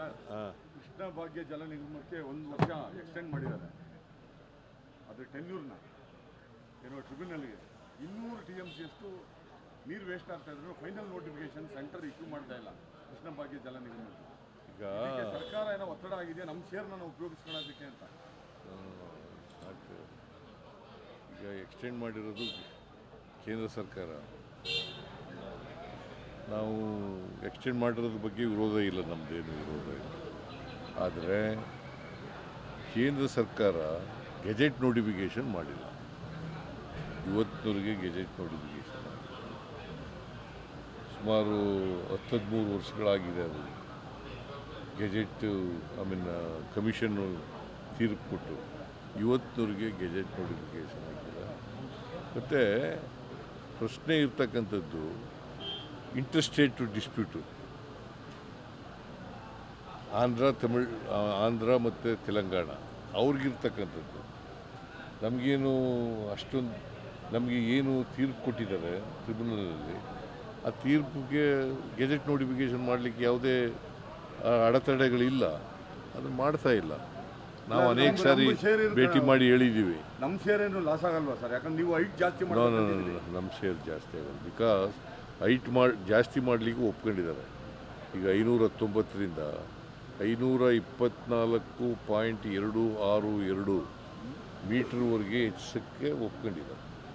Sir ಹಾಂ ಕೃಷ್ಣ ಭಾಗ್ಯ ಜಲ ನಿಗಮಕ್ಕೆ 1 ವರ್ಷ ಎಕ್ಸ್ಟೆಂಡ್ ಮಾಡಿದ್ದಾರೆ. ಅದು ಟೆನ್ಯೂರ್ನ ಏನೋ ಟ್ರಿಬ್ಯುನಲ್ಗೆ 200 TMC ಅಷ್ಟು ನೀರು ವೇಸ್ಟ್ ಆಗ್ತಾ ಇದ್ರು. ಫೈನಲ್ ನೋಟಿಫಿಕೇಶನ್ ಸೆಂಟರ್ ಇಶ್ಯೂ ಮಾಡ್ತಾ ಇಲ್ಲ ಕೃಷ್ಣ ಭಾಗ್ಯ ಜಲ ನಿಗಮಕ್ಕೆ. ಈಗ ಸರ್ಕಾರ ಏನೋ ಒತ್ತಡ ಆಗಿದೆ ನಮ್ಮ ಶೇರ್ನ ನಾವು ಉಪಯೋಗಿಸ್ಕೊಳ್ಳೋದಕ್ಕೆ ಅಂತ. ಸಾಕು. ಈಗ ಎಕ್ಸ್ಟೆಂಡ್ ಮಾಡಿರೋದು ಕೇಂದ್ರ ಸರ್ಕಾರ. ನಾವು ಎಕ್ಸ್ಟೆಂಡ್ ಮಾಡಿರೋದ್ರ ಬಗ್ಗೆ ವಿರೋಧ ಇಲ್ಲ, ನಮ್ಮದೇನು ವಿರೋಧ ಇಲ್ಲ. ಆದರೆ ಕೇಂದ್ರ ಸರ್ಕಾರ ಗೆಜೆಟ್ ನೋಟಿಫಿಕೇಷನ್ ಮಾಡಿಲ್ಲ. ಇವತ್ತಿನವರೆಗೆ ಗೆಜೆಟ್ ನೋಟಿಫಿಕೇಷನ್ ಸುಮಾರು 13 ವರ್ಷಗಳಾಗಿದೆ. ಅದು ಗೆಜೆಟ್ ಕಮಿಷನ್ನು ತೀರ್ಪು ಕೊಟ್ಟು ಇವತ್ತಿನವರೆಗೆ ಗೆಜೆಟ್ ನೋಟಿಫಿಕೇಷನ್ ಆಗಿಲ್ಲ. ಮತ್ತು ಪ್ರಶ್ನೆ ಇರ್ತಕ್ಕಂಥದ್ದು ಇಂಟರ್ಸ್ಟೇಟ್ ಡಿಸ್ಪ್ಯೂಟು ಆಂಧ್ರ ಮತ್ತು ತೆಲಂಗಾಣ ಅವ್ರಿಗಿರ್ತಕ್ಕಂಥದ್ದು. ನಮಗೇನು ಅಷ್ಟೊಂದು ನಮಗೆ ಏನು ತೀರ್ಪು ಕೊಟ್ಟಿದ್ದಾರೆ ಟ್ರಿಬ್ಯುನಲಲ್ಲಿ, ಆ ತೀರ್ಪಿಗೆ ಗೆಜೆಟ್ ನೋಟಿಫಿಕೇಷನ್ ಮಾಡಲಿಕ್ಕೆ ಯಾವುದೇ ಅಡೆತಡೆಗಳಿಲ್ಲ. ಅದನ್ನು ಮಾಡ್ತಾ ಇಲ್ಲ. ನಾವು ಅನೇಕ ಸಾರಿ ಭೇಟಿ ಮಾಡಿ ಹೇಳಿದ್ದೀವಿ. ನಮ್ಮ ಶೇರ್ ಏನು ಲಾಸ್ ಆಗಲ್ವಾ ಸರ್? ಯಾಕಂದ್ರೆ ನೀವು ಹೈಟ್ ಜಾಸ್ತಿ ನಮ್ಮ ಶೇರ್ ಜಾಸ್ತಿ ಆಗಲ್ಲ. ಬಿಕಾಸ್ ಹೈಟ್ ಜಾಸ್ತಿ ಮಾಡಲಿಕ್ಕೆ ಒಪ್ಕೊಂಡಿದ್ದಾರೆ. ಈಗ 519ರಿಂದ 524.262 ಮೀಟ್ರ್ವರೆಗೆ ಹೆಚ್ಚಿಸೋಕ್ಕೆ ಒಪ್ಕೊಂಡಿದ್ದಾರೆ.